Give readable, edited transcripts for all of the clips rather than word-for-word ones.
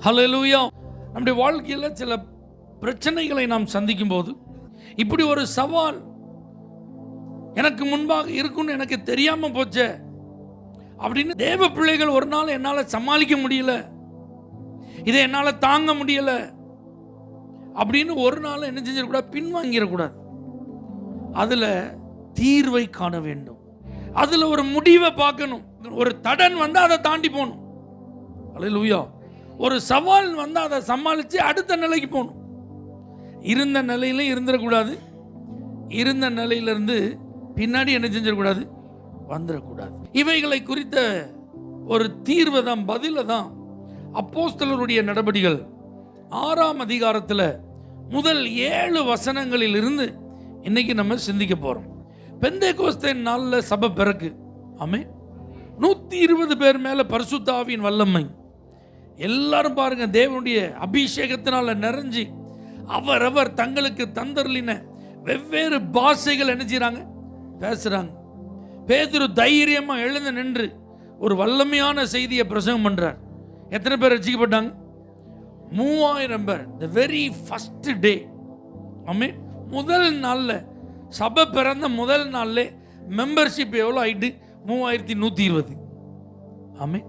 ஹல்லேலூயா. நம்முடைய வாழ்க்கையில் சில பிரச்சனைகளை நாம் சந்திக்கும் போது இப்படி ஒரு சவால் எனக்கு முன்பாக இருக்குன்னு எனக்கு தெரியாம போச்சே அப்படின்னு தேவ பிள்ளைகள் ஒரு நாள் என்னால் சமாளிக்க முடியல, இதை என்னால் தாங்க முடியல அப்படின்னு ஒரு நாள் என்ன செஞ்சிடக்கூடாது, பின்வாங்கிடக்கூடாது. அதில் தீர்வை காண வேண்டும், அதில் ஒரு முடிவை பார்க்கணும். ஒரு தடன் வந்து அதை தாண்டி போகணும். அல்லேலூயா. ஒரு சவால் வந்து அதை சமாளித்து அடுத்த நிலைக்கு போகணும். இருந்த நிலையில இருந்துடக்கூடாது, இருந்த நிலையிலிருந்து பின்னாடி என்ன செஞ்சிடக்கூடாது, வந்துடக்கூடாது. இவைகளை குறித்த ஒரு தீர்வை தான், பதில தான் அப்போஸ்தலருடைய நடபடிகள் 6ஆம் அதிகாரத்தில் முதல் 7 வசனங்களில் இருந்து இன்னைக்கு நம்ம சிந்திக்க போறோம். பெந்தேகோஸ்தே நாளில் சபை பிறகு, ஆமென், 120 பேர் மேல பரிசுத்த ஆவியின் வல்லமை. எல்லாரும் பாருங்க, தேவனுடைய அபிஷேகத்தினால நிறைஞ்சி அவரவர் தங்களுக்கு தந்தர்லின வெவ்வேறு பாஷைகள் என்ன செய்றாங்க, பேசுறாங்க. பேதுரு தைரியமா எழுந்து நின்று ஒரு வல்லமையான செய்தியை பிரசங்கம் பண்றார். எத்தனை பேர் ரட்சிக்கப்பட்டாங்க? 3000 பேர். the very first day. ஆமென். முதல் நாள்ல, சபை பிறந்த முதல் நாள்ல மெம்பர்ஷிப் எவ்வளோ ஆயிட்டு? 3120. ஆமென்.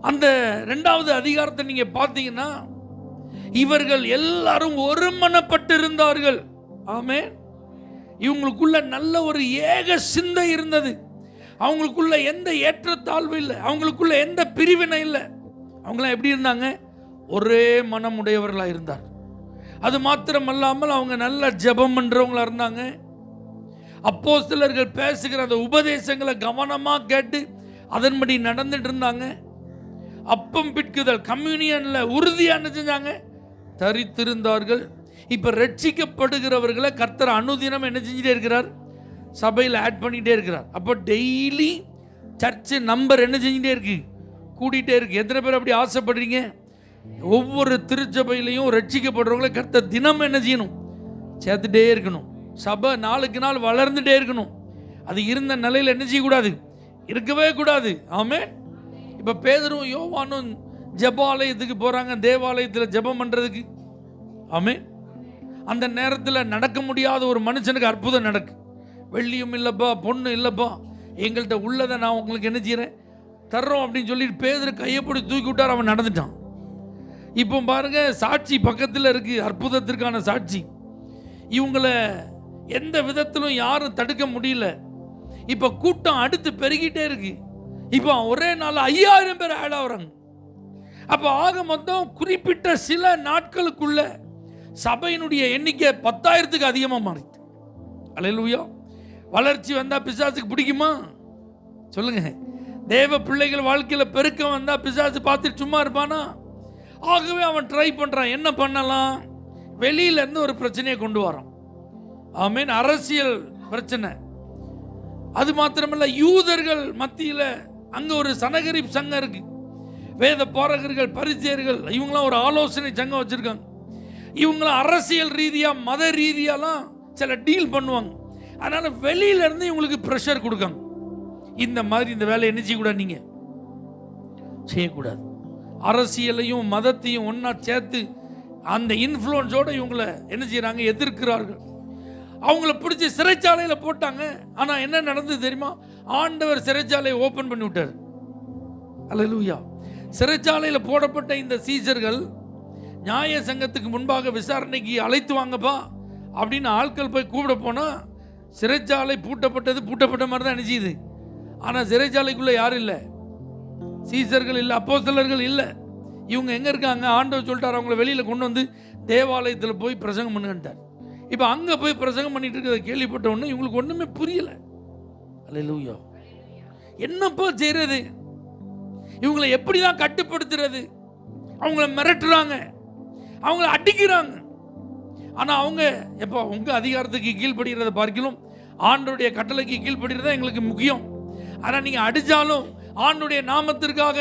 அந்த 2வது அதிகாரத்தை நீங்க பார்த்தீங்கன்னா, இவர்கள் எல்லாரும் ஒருமனப்பட்டு இருந்தார்கள். ஆமென். இவங்களுக்குள்ள நல்ல ஒரு ஏக சிந்தை இருந்தது. அவங்களுக்குள்ள எந்த ஏற்றத்தாழ்வு இல்லை, அவங்களுக்குள்ள எந்த பிரிவினை இல்லை. அவங்களாம் எப்படி இருந்தாங்க? ஒரே மனமுடையவர்களாக இருந்தார். அது மாத்திரமல்லாமல் அவங்க நல்ல ஜெபம் பண்றவங்களா இருந்தாங்க. அப்போஸ்தலர்கள் பேசுகிற அந்த உபதேசங்களை கவனமா கேட்டு அதன்படி நடந்துட்டு இருந்தாங்க. அப்பம் பிட்குதல், கம்யூனியன்ல உறுதியா என்ன செஞ்சாங்க, தரித்திருந்தார்கள். இப்ப ரட்சிக்கப்படுகிறவர்களை கர்த்தர் அனுதினம் என்ன செஞ்சுட்டே இருக்கிறார், சபையில் ஆட் பண்ணிட்டே இருக்கிறார். அப்போ டெய்லி சர்ச் நம்பர் என்ன செஞ்சுட்டே இருக்கு, கூட்டிகிட்டே இருக்கு. எத்தனை பேர் அப்படி ஆசைப்படுறீங்க? ஒவ்வொரு திருச்சபையிலையும் ரட்சிக்கப்படுறவங்களை கர்த்தர் தினம் என்ன செய்யணும், சேர்த்துட்டே இருக்கணும். சபை நாளுக்கு நாள் வளர்ந்துட்டே இருக்கணும். அது இருந்த நிலையில் என்ன செய்யக்கூடாது, இருக்கவே கூடாது. ஆமென். இப்போ பேதுரும் யோவானும் ஜெபாலயத்துக்கு போகிறாங்க, தேவாலயத்தில் ஜெபம் பண்ணுறதுக்கு. ஆமென். அந்த நேரத்தில் நடக்க முடியாத ஒரு மனுஷனுக்கு அற்புதம் நடக்கு. வெள்ளியும் இல்லைப்பா, பொண்ணு இல்லைப்பா, எங்கள்கிட்ட உள்ளதை நான் உங்களுக்கு என்ன செய்கிறேன், தர்றோம் அப்படின்னு சொல்லிட்டு பேதுரு கையப்படி தூக்கி விட்டார். அவன் நடந்துட்டான். இப்போ பாருங்க, சாட்சி பக்கத்தில் இருக்கு, அற்புதத்திற்கான சாட்சி. இவங்களை எந்த விதத்திலும் யாரும் தடுக்க முடியல. இப்போ கூட்டம் அடுத்து பெருகிட்டே இருக்கு. இப்போ ஒரே நாள் 5000 பேர் ஆட் ஆகுறாங்க. அப்போ ஆக மொத்தம் குறிப்பிட்ட சில நாட்களுக்குள்ள சபையினுடைய எண்ணிக்கை 10,000க்கு அதிகமாக மாறிட்டு. அல்லேலூயா. வளர்ச்சி வந்தா பிசாசுக்கு பிடிக்குமா? சொல்லுங்க. தேவ பிள்ளைகள் வாழ்க்கையில் பெருக்கம் வந்தா பிசாசு பார்த்துட்டு சும்மா இருப்பானா? ஆகவே அவன் ட்ரை பண்றான். என்ன பண்ணலாம்? வெளியில இருந்து ஒரு பிரச்சனையை கொண்டு வரான். ஆமென். அரசியல் பிரச்சனை. அது மாத்திரமல்ல, யூதர்கள் மத்தியில் அங்க ஒரு சனகரிப் சங்கம் இருக்கு. வேத போரகர்கள், பரிசேயர்கள், இவங்களாம் ஒரு ஆலோசனை சங்கம் வச்சிருக்காங்க. இவங்களாம் அரசியல் ரீதியா, மத ரீதியாலாம் சில டீல் பண்ணுவாங்க. அதனால வெளியில இருந்து இவங்களுக்கு பிரஷர் கொடுக்காங்க. இந்த மாதிரி இந்த வேலையை என்ன செய்யக்கூடாது, நீங்க செய்யக்கூடாது. அரசியலையும் மதத்தையும் ஒன்னா சேர்த்து அந்த இன்ஃப்ளூயன்ஸோட இவங்களை என்ன செய்யறாங்க, எதிர்க்கிறார்கள். அவங்கள பிடிச்சி சிறைச்சாலையில் போட்டாங்க. ஆனா என்ன நடந்தது தெரியுமா? ஆண்டவர் சிறைச்சாலையை ஓபன் பண்ணி விட்டார். அல்லேலூயா. சிறைச்சாலையில் போடப்பட்ட இந்த சீசர்கள் நியாய சங்கத்துக்கு முன்பாக விசாரணைக்கு அழைத்து வாங்கப்பா அப்படின்னு ஆட்கள் போய் கூப்பிட போனா, சிறைச்சாலை பூட்டப்பட்ட மாதிரி தான் நினைச்சுது. ஆனால் சிறைச்சாலைக்குள்ள யாரும் இல்லை, சீசர்கள் இல்லை, அப்போஸ்தலர்கள் இல்லை. இவங்க எங்கே இருக்காங்க? ஆண்டவர் சொல்லிட்டார், அவங்கள வெளியில் கொண்டு வந்து தேவாலயத்தில் போய் பிரசங்கம் பண்ணுன்ட்டார். இப்போ அங்கே போய் பிரசங்கம் பண்ணிட்டு இருக்கிறத கேள்விப்பட்ட உடனே இவங்களுக்கு ஒன்றுமே புரியலை. அல்லேலூயா. என்னப்போ செய்யறது? இவங்களை எப்படி தான் கட்டுப்படுத்துறது? அவங்கள மிரட்டுறாங்க, அவங்கள அடிக்கிறாங்க. ஆனால் அவங்க எப்போ உங்கள் அதிகாரத்துக்கு கீழ்ப்படுகிறத பார்க்கலாம், ஆண்டோடைய கட்டளைக்கு கீழ்ப்படுகிறதா எங்களுக்கு முக்கியம். ஆனால் நீங்கள் அடித்தாலும் ஆண்டுடைய நாமத்திற்காக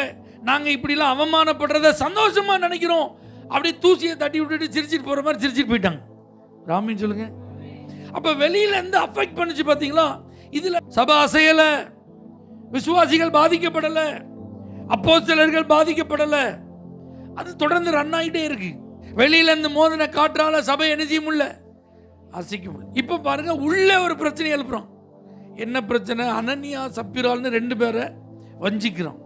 நாங்கள் இப்படிலாம் அவமானப்படுறத சந்தோஷமா நினைக்கிறோம். அப்படி தூசியை தட்டி விட்டுட்டு சிரிச்சிட்டு போகிற மாதிரி சிரிச்சிட்டு போயிட்டாங்க. ராமின்னு சொல்லுங்க. அப்போ வெளியில இருந்து அஃபெக்ட் பண்ணுச்சு. பார்த்தீங்களா? இதில் சபை அசையலை, விசுவாசிகள் பாதிக்கப்படலை, அப்போஸ்தலர்கள் பாதிக்கப்படலை. அது தொடர்ந்து ரன் ஆகிட்டே இருக்கு. வெளியில இருந்து மோதின காற்றால சபை என்ன செய்ய முடியல, அசைக்க முடியல. இப்போ பாருங்க, உள்ள ஒரு பிரச்சனை எழுப்புறோம். என்ன பிரச்சனை? அனனியா சப்பிரால்னு 2 பேரை வஞ்சிக்கிறோம்.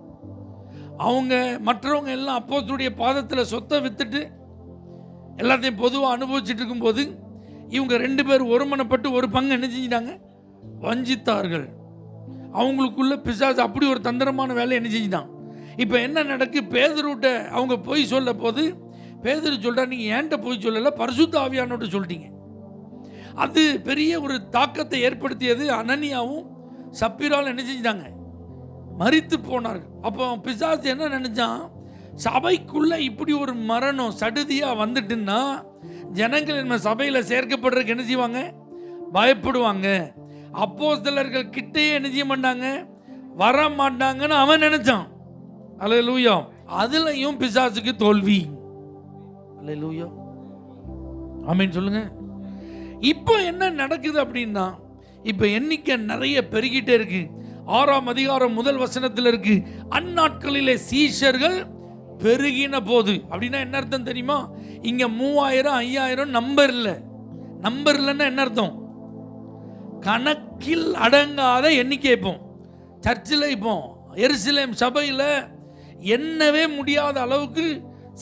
அவங்க மற்றவங்க எல்லாம் அப்போஸ்தலருடைய பாதத்தில் சொத்தை வித்துட்டு எல்லாத்தையும் பொதுவாக அனுபவிச்சுட்டு இருக்கும்போது இவங்க 2 பேர் ஒருமனப்பட்டு ஒரு பங்கு என்ன செஞ்சிட்டாங்க, வஞ்சித்தார்கள். அவங்களுக்குள்ள பிசாசு அப்படி ஒரு தந்திரமான வேலை என்ன செஞ்சிட்டான். இப்போ என்ன நடக்கு, பேதுருட்ட அவங்க போய் சொல்ல போது பேதுரு சொல்கிறா, நீங்கள் ஏன்ட்ட போய் சொல்லலை, பரிசுத்த ஆவியானோட சொல்லிட்டீங்க. அது பெரிய ஒரு தாக்கத்தை ஏற்படுத்தியது. அனனியாவும் சப்பிராலும் என்ன செஞ்சிட்டாங்க, மரித்து போனார்கள். அப்போ பிசாசு என்ன நினைச்சான், சபைக்குள்ள இப்படி ஒரு மரணம் சடுதியாக வந்துட்டுன்னா ஜனங்கள் நம்ம சபையில் சேர்க்கப்படுறதுக்கு என்ன செய்வாங்க, பயப்படுவாங்க. அப்போஸ்தலர்கள் கிட்டேயே என்ன செய்ய மாட்டாங்க, வர மாட்டாங்கன்னு அவன் நினைச்சான். அல்லேலூயா. அதுலயும் பிசாசுக்கு தோல்வி. அல்லேலூயா, ஆமென் சொல்லுங்க. இப்போ என்ன நடக்குது அப்படின்னா, இப்போ எண்ணிக்கை நிறைய பெருகிட்டே இருக்கு. 6ஆம் அதிகாரம் 1 வசனத்தில் இருக்கு, அந்நாட்களிலே சீஷர்கள் பெருகின போது. அப்படின்னா என்ன அர்த்தம் தெரியுமா? இங்க 3000 5000 நம்பர் இல்லை. நம்பர் இல்லைன்னா என்ன அர்த்தம்? கணக்கில் அடங்காத எண்ணிக்கை. இப்போ சர்ச்சில், இப்போ எருசலேம் சபையில் எண்ணவே முடியாத அளவுக்கு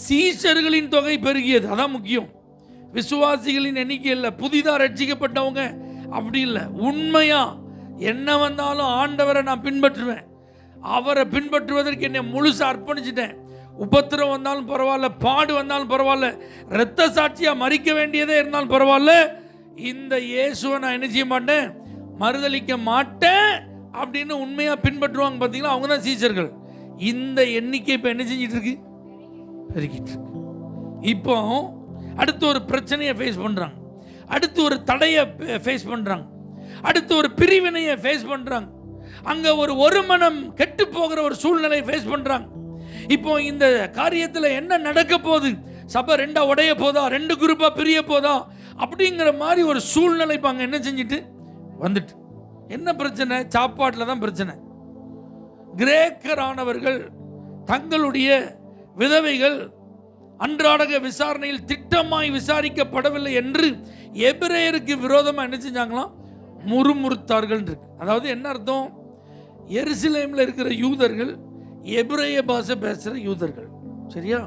சீஷர்களின் தொகை பெருகியது. அதான் முக்கியம். விசுவாசிகளின் எண்ணிக்கை இல்லை, புதிதாக ரட்சிக்கப்பட்டவங்க அப்படி இல்லை. உண்மையா என்ன வந்தாலும் ஆண்டவரை நான் பின்பற்றுவேன், அவரை பின்பற்றுவதற்கு என்னை முழுசா அர்ப்பணிச்சிட்டேன். உபத்திரம் வந்தாலும் பரவாயில்ல, பாடு வந்தாலும் பரவாயில்ல, இரத்த சாட்சியா மறிக்க வேண்டியதே இருந்தாலும் பரவாயில்ல, இந்த இயேசுவை நான் என்ன செய்ய மாட்டேன், மறுதலிக்க மாட்டேன் அப்படின்னு உண்மையா பின்பற்றுவாங்க. பார்த்தீங்களா, அவங்க தான் சீஷர்கள். இந்த எண்ணிக்கை இப்போ என்ன செஞ்சிட்டு இருக்கு, பெருகிட்டு இருக்கு. இப்போ அடுத்து ஒரு பிரச்சனையை ஃபேஸ் பண்றாங்க, அடுத்து ஒரு தடையை ஃபேஸ் பண்றாங்க, அடுத்து ஒரு பிரிவினையை ஃபேஸ் பண்றாங்க, அங்க ஒரு மனம் கெட்டு போகிற ஒரு சூழ்நிலையை ஃபேஸ் பண்றாங்க. இப்போ இந்த காரியத்தில் என்ன நடக்க போகுது, சபை 2 உடைய போதா, 2 குரூப்பா பிரிய போதா அப்படிங்கிற மாதிரி ஒரு சூழ்நிலை இப்போ அங்கே என்ன செஞ்சுட்டு வந்துட்டு. என்ன பிரச்சனை? சாப்பாட்டில் தான் பிரச்சனை. கிரேக்கரானவர்கள் தங்களுடைய விதவைகள் அன்றாடக விசாரணையில் திட்டமாய் விசாரிக்கப்படவில்லை என்று எபிரேயருக்கு விரோதமாக என்ன செஞ்சாங்களாம், முறுமுறுத்தார்கள் இருக்கு. அதாவது என்ன அர்த்தம்? எருசலேமில் இருக்கிற யூதர்கள் எபிரேய பாஷை பேசுகிற யூதர்கள், சரியா?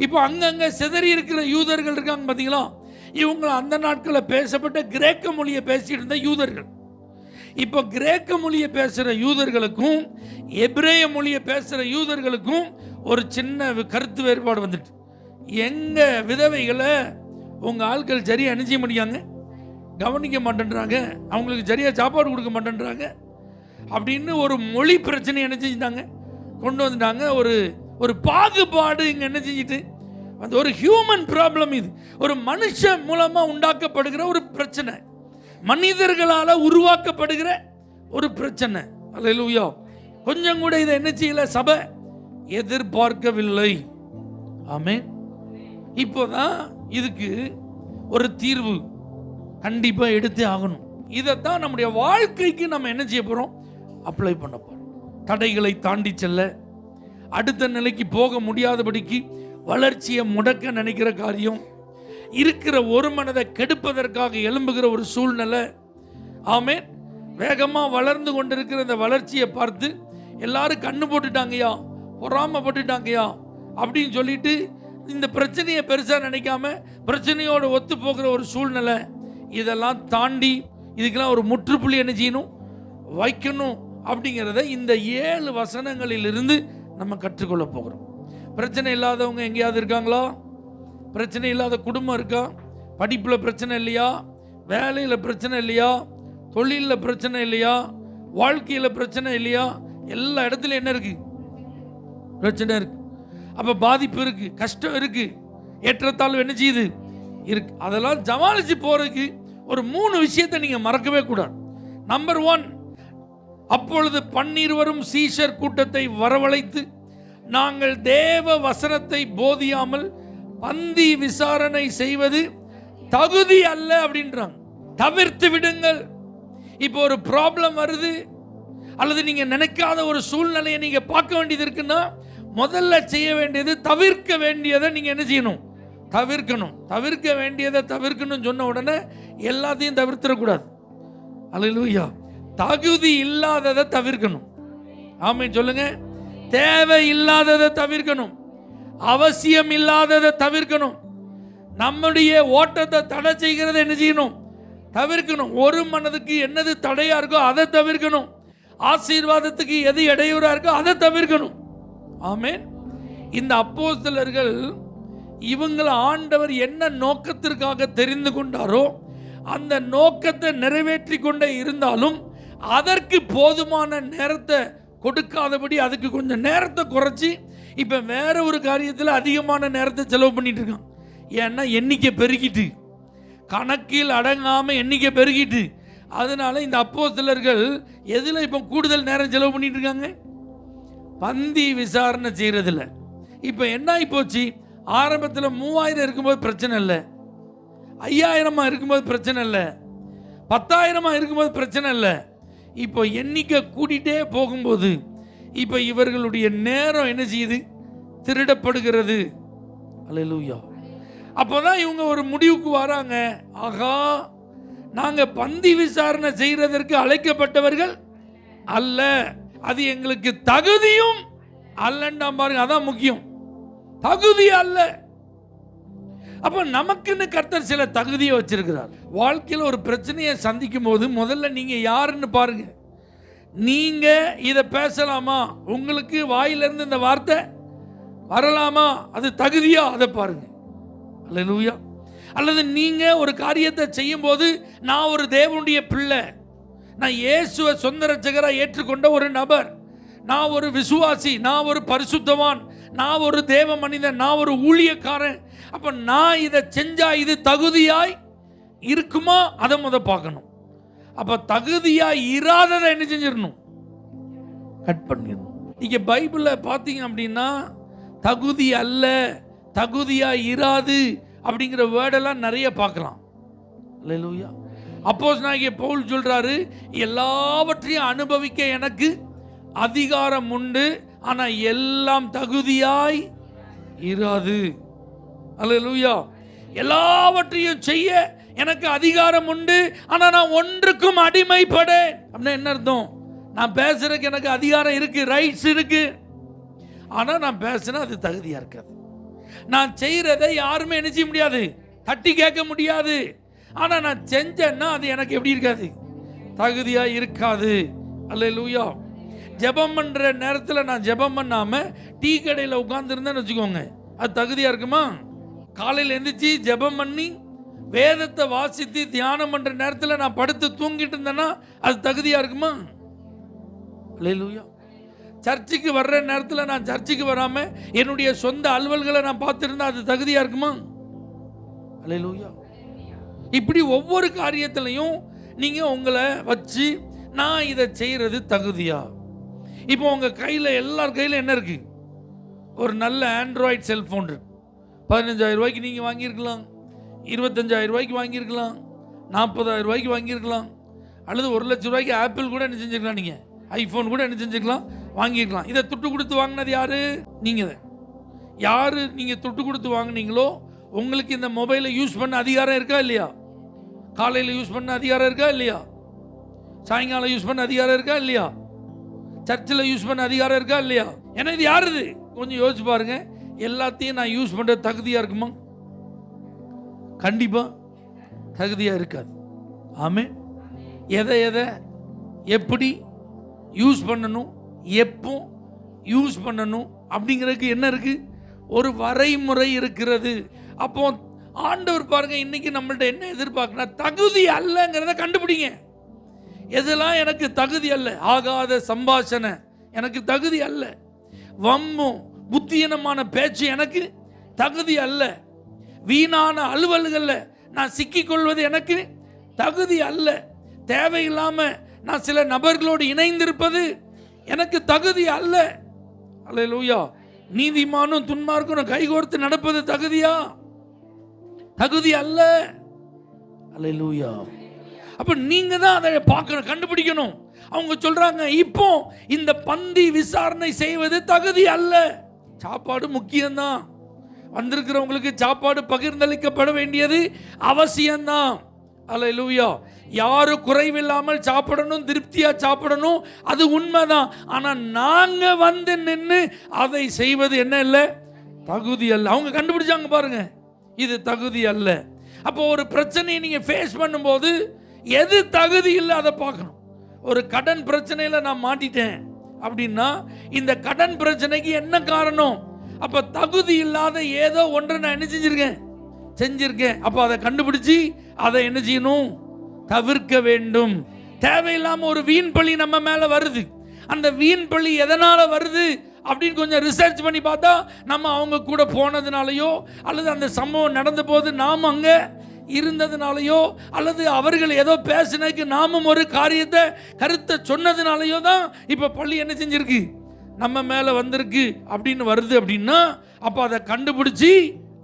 இப்போ அங்கங்கே சிதறி இருக்கிற யூதர்கள் இருக்காங்க பார்த்தீங்களா, இவங்க அந்த நாட்களில் பேசப்பட்ட கிரேக்க மொழியை பேசிட்டு இருந்த யூதர்கள். இப்போ கிரேக்க மொழியை பேசுகிற யூதர்களுக்கும் எபிரேய மொழியை பேசுகிற யூதர்களுக்கும் ஒரு சின்ன கருத்து வேறுபாடு வந்துட்டு, எங்க விதவைகளை உங்கள் ஆட்கள் சரியாக அணிஞ்சிக்க முடியாங்க, கவனிக்க மாட்டேன்றாங்க, அவங்களுக்கு சரியாக சாப்பாடு கொடுக்க மாட்டேன்றாங்க அப்படின்னு ஒரு மொழி பிரச்சனை என்ன செஞ்சுட்டாங்க, கொண்டு வந்துட்டாங்க. ஒரு பாகுபாடு இங்கே என்ன செஞ்சுட்டு அந்த ஒரு ஹியூமன் ப்ராப்ளம். இது ஒரு மனுஷன் மூலமாக உண்டாக்கப்படுகிற ஒரு பிரச்சனை, மனிதர்களால் உருவாக்கப்படுகிற ஒரு பிரச்சனை. அல்லேலூயா. கொஞ்சம் கூட இதை என்ன செய்யல, சபை எதிர்பார்க்கவில்லை. ஆமென். இப்போதான் இதுக்கு ஒரு தீர்வு கண்டிப்பாக எடுத்தே ஆகணும். இதைத்தான் நம்முடைய வாழ்க்கைக்கு நம்ம என்ன செய்ய போகிறோம், அப்ளை பண்ண போகிறோம். தடைகளை தாண்டி செல்ல, அடுத்த நிலைக்கு போக முடியாதபடிக்கு வளர்ச்சியை முடக்க நினைக்கிற காரியம், இருக்கிற ஒரு மனதை கெடுப்பதற்காக எழும்புகிற ஒரு சூழ்நிலை. ஆமென். வேகமாக வளர்ந்து கொண்டிருக்கிற இந்த வளர்ச்சியை பார்த்து எல்லாரும் கண்ணு போட்டுட்டாங்கயா, பொறாமப்பட்டுட்டாங்கயா அப்படின்னு சொல்லிட்டு இந்த பிரச்சனையை பெருசாக நினைக்காம பிரச்சனையோடு ஒத்து போகிற ஒரு சூழ்நிலை. இதெல்லாம் தாண்டி இதுக்கெல்லாம் ஒரு முற்றுப்புள்ளி என்ன செய்யணும், வைக்கணும் அப்படிங்கிறத இந்த 7 வசனங்களிலிருந்து நம்ம கற்றுக்கொள்ள போகிறோம். பிரச்சனை இல்லாதவங்க எங்கேயாவது இருக்காங்களா? பிரச்சனை இல்லாத குடும்பம் இருக்கா? படிப்பில் பிரச்சனை இல்லையா? வேலையில் பிரச்சனை இல்லையா? தொழிலில் பிரச்சனை இல்லையா? வாழ்க்கையில் பிரச்சனை இல்லையா? எல்லா இடத்துலையும் என்ன இருக்கு, பிரச்சனை இருக்கு. அப்போ பாதிப்பு இருக்கு, கஷ்டம் இருக்கு, ஏற்றத்தாழ்வு என்ன செய்யுது இருக்கு. அதெல்லாம் சமாளித்து போறதுக்கு ஒரு 3 விஷயத்தை நீங்கள் மறக்கவே கூடாது. நம்பர் 1, அப்பொழுது 12 சீஷர் கூட்டத்தை வரவழைத்து, நாங்கள் தேவ வசனத்தை போதியாமல் பந்தி விசாரணை செய்வது தகுதி அல்ல அப்படின்றாங்க. தவிர்த்து விடுங்கள். இப்போ ஒரு ப்ராப்ளம் வருது அல்லது நீங்க நினைக்காத ஒரு சூழ்நிலையை நீங்க பார்க்க வேண்டியது இருக்குன்னா முதல்ல செய்ய வேண்டியது தவிர்க்க வேண்டியதை நீங்க என்ன செய்யணும்? தவிர்க்கணும். தவிர்க்க வேண்டியதை தவிர்க்கணும் சொன்ன உடனே எல்லாத்தையும் தவிர்த்திடக்கூடாது. அல்லேலூயா. தகுதி இல்லாததை தவிர்க்கணும். ஆமென் சொல்லுங்க. தேவை இல்லாததை தவிர்க்கணும். அவசியம் இல்லாததை தவிர்க்கணும். நம்முடைய ஓட்டத்தை தடை செய்கிறத என்ன செய்யணும்? தவிர்க்கணும். ஒரு மனதுக்கு என்னது தடையா இருக்கோ அதை தவிர்க்கணும். ஆசீர்வாதத்துக்கு எது இடையூறா இருக்கோ அதை தவிர்க்கணும். ஆமென். இந்த அப்போஸ்தலர்கள் இவங்களை ஆண்டவர் என்ன நோக்கத்திற்காக தெரிந்து கொண்டாரோ அந்த நோக்கத்தை நிறைவேற்றி கொண்டே இருந்தாலும் அதற்கு போதுமான நேரத்தை கொடுக்காதபடி அதுக்கு கொஞ்சம் நேரத்தை குறைச்சி இப்போ வேற ஒரு காரியத்தில் அதிகமான நேரத்தை செலவு பண்ணிட்டு இருக்கான். ஏன்னா எண்ணிக்கை பெருகிட்டு, கணக்கில் அடங்காமல் எண்ணிக்கை பெருகிட்டு, அதனால இந்த அப்போஸ்தலர்கள் எதில் இப்போ கூடுதல் நேரம் செலவு பண்ணிட்டு இருக்காங்க? பந்தி விசாரணை செய்கிறதில்ல. இப்போ என்ன ஆகி போச்சு? ஆரம்பத்தில் 3000 இருக்கும்போது பிரச்சனை இல்லை, 5000 இருக்கும்போது பிரச்சனை இல்லை, 10,000 இருக்கும்போது பிரச்சனை இல்லை. இப்போ எண்ணிக்கை கூட்டிகிட்டே போகும்போது இப்போ இவர்களுடைய நேரம் என்ன செய்யுது? திருடப்படுகிறது. அல்லேலூயா. அப்போதான் இவங்க ஒரு முடிவுக்கு வராங்க. ஆகா, நாங்கள் பந்தி விசாரணை செய்கிறதற்கு அழைக்கப்பட்டவர்கள் அல்ல, அது எங்களுக்கு தகுதியும் அல்லண்டா பாருங்க. அதான் முக்கியம், தகுதி அல்ல. அப்ப நமக்குன்னு கர்த்தர் சில தகுதியை வச்சிருக்கிறார். வாழ்க்கையில் ஒரு பிரச்சனையை சந்திக்கும் போது முதல்ல நீங்க யாருன்னு பாருங்க. நீங்க இதை பேசலாமா? உங்களுக்கு வாயிலிருந்து இந்த வார்த்தை வரலாமா? அது தகுதியா? அதை பாருங்க. அல்லேலூயா. அல்லது நீங்க ஒரு காரியத்தை செய்யும் போது நான் ஒரு தேவனுடைய பிள்ளை, நான் இயேசுவை சொந்த ரட்சகராக ஏற்றுக்கொண்ட ஒரு நபர், நான் ஒரு விசுவாசி, நான் ஒரு பரிசுத்தவான், நான் ஒரு தேவ மனிதன், நான் ஒரு ஊழியக்காரன், அப்ப நான் இதை செஞ்சா இது தகுதியாய் இருக்குமா? அதை முத பார்க்கணும். அப்ப தகுதியாய் இராததை என்ன செஞ்சிடணும்? கட் பண்ணிடணும். நீங்க பைபிள்ல பார்த்தீங்க அப்படின்னா தகுதி அல்ல, தகுதியாய் இராது அப்படிங்கிற வேர்டெல்லாம் நிறைய பார்க்கலாம். அல்லேலூயா. அப்போஸ்தலனாகிய பவுல் சொல்றாரு, எல்லாவற்றையும் அனுபவிக்க எனக்கு அதிகாரம் உண்டு, ஆனா எல்லாம் தகுதியாய் இராது. அல்லேலூயா. எல்லாவற்றையும் செய்ய எனக்கு அதிகாரம் உண்டு, ஆனா நான் ஒன்றுக்கும் அடிமைப்படேன். அப்படின்னா என்ன அர்த்தம்? நான் பேசுறதுக்கு எனக்கு அதிகாரம் இருக்கு, ரைட்ஸ் இருக்கு, ஆனா நான் பேசினா அது தகுதியா இருக்காது. நான் செய்யறதை யாருமே என்ன செய்ய முடியாது, தட்டி கேட்க முடியாது. ஆனா நான் செஞ்சேன்னா அது எனக்கு எப்படி இருக்காது? தகுதியா இருக்காது. அல்லேலூயா. ஜெபம் பண்ற நேரத்தில் நான் ஜெபம் பண்ணாம டீ கடையில் உட்கார்ந்துருந்தேன்னு வச்சுக்கோங்க, அது தகுதியா இருக்குமா? காலையில் எந்திரிச்சு ஜெபம் பண்ணி வேதத்தை வாசித்து தியானம் பண்ற நேரத்தில் நான் படுத்து தூங்கிட்டு இருந்தேன்னா அது தகுதியா இருக்குமா? அல்லேலூயா. சர்ச்சுக்கு வர்ற நேரத்தில் நான் சர்ச்சுக்கு வராம என்னுடைய சொந்த அலுவல்களை நான் பார்த்துருந்தா அது தகுதியா இருக்குமா? அல்லேலூயா. இப்படி ஒவ்வொரு காரியத்திலையும் நீங்க உங்களை வச்சு நான் இதை செய்யறது தகுதியா? இப்போ உங்க கையில் எல்லார் கையில் என்ன இருக்கு? ஒரு நல்ல ஆண்ட்ராய்டு செல்போன் இருக்கு. 15,000 ரூபாய்க்கு நீங்க வாங்கியிருக்கலாம், 25,000 ரூபாய்க்கு வாங்கியிருக்கலாம், 40,000 ரூபாய்க்கு வாங்கியிருக்கலாம், அல்லது 1,00,000 ரூபாய்க்கு ஆப்பிள் கூட என்ன செஞ்சுக்கலாம், நீங்க ஐபோன் கூட என்ன செஞ்சுக்கலாம், வாங்கியிருக்கலாம். இதை துட்டு கொடுத்து வாங்கினது யாரு? நீங்க தான். யாரு நீங்க துட்டு கொடுத்து வாங்கினீங்களோ உங்களுக்கு இந்த மொபைலை யூஸ் பண்ண அதிகாரம் இருக்கா இல்லையா? காலையில் யூஸ் பண்ண அதிகாரம் இருக்கா இல்லையா? சாயங்காலம் யூஸ் பண்ண அதிகாரம் இருக்கா இல்லையா? சர்ச்சில் யூஸ் பண்ண அதிகாரம் இருக்கா இல்லையா? ஏன்னா இது யாருது? கொஞ்சம் யோசிச்சு பாருங்க. எல்லாத்தையும் நான் யூஸ் பண்ற தகுதியா இருக்குமா? கண்டிப்பா தகுதியா இருக்காது. ஆமென். எதை எதை எப்படி யூஸ் பண்ணணும், எப்போ யூஸ் பண்ணணும் அப்படிங்கிறதுக்கு என்ன இருக்கு? ஒரு வரைமுறை இருக்கிறது. அப்போ ஆண்டவர் பாருங்க, இன்னைக்கு நம்மள்ட்ட என்ன எதிர்பார்க்கணும்? தகுதி அல்லங்கிறத கண்டுபிடிங்க. எதெல்லாம் எனக்கு தகுதி அல்ல? ஆகாத சம்பாஷணை எனக்கு தகுதி அல்ல, வம்பும் புத்தியீனமான பேச்சு எனக்கு தகுதி அல்ல, வீணான அலுவல்கள்ல நான் சிக்கிக்கொள்வது எனக்கு தகுதி அல்ல, தேவையில்லாம நான் சில நபர்களோடு இணைந்திருப்பது எனக்கு தகுதி அல்ல. அல்லேலூயா. நீதிமானும் துன்மார்க்கனும் கைகோர்த்து நடப்பது தகுதியா? தகுதி அல்ல. அல்லேலூயா. அப்ப நீங்க தான் அதை பார்க்கணும், கண்டுபிடிக்கணும். அவங்க சொல்றாங்க இப்போ இந்த பந்தி விசாரணை செய்வது தகுதி அல்ல. சாப்பாடு முக்கியம்தான். வந்திருக்கிறவங்களுக்கு சாப்பாடு பகிர்ந்தளிக்கப்பட வேண்டியது அவசியம்தான். அல்லேலூயா. யாரும் குறைவில்லாமல் சாப்பிடணும், திருப்தியா சாப்பிடணும், அது உண்மைதான். ஆனா நாங்க வந்து நின்று அதை செய்வது என்ன இல்லை, தகுதி அல்ல. அவங்க கண்டுபிடிச்சாங்க பாருங்க, இது தகுதி அல்ல. அப்போ ஒரு பிரச்சனையை நீங்க ஃபேஸ் பண்ணும்போது எது தகுதி இல்லை அதை பார்க்கணும். ஒரு கடன் பிரச்சனையில நான் மாட்டிட்டேன் அப்படின்னா இந்த கடன் பிரச்சனைக்கு என்ன காரணம்? அப்ப தகுதி இல்லாத ஏதோ ஒன்றை நான் என்ன செஞ்சிருக்கேன். அப்ப அதை கண்டுபிடிச்சு அதை என்ன செய்யணும், தவிர்க்க வேண்டும். தேவையில்லாம ஒரு வீண் பழி நம்ம மேல வருது. அந்த வீண் பழி எதனால வருது அப்படின்னு கொஞ்சம் ரிசர்ச் பண்ணி பார்த்தா நம்ம அவங்க கூட போனதுனாலயோ அல்லது அந்த சம்பவம் நடந்த போது நாம் அங்க இருந்ததுனாலயோ அல்லது அவர்கள் ஏதோ பேசினதுக்கு நாமும் ஒரு காரியத்தை கருத்தை சொன்னதுனாலயோ தான் இப்ப பள்ளி என்ன செஞ்சிருக்கு, நம்ம மேல வந்திருக்கு அப்படின்னு வருது. அப்படின்னா அப்ப அதை கண்டுபிடிச்சி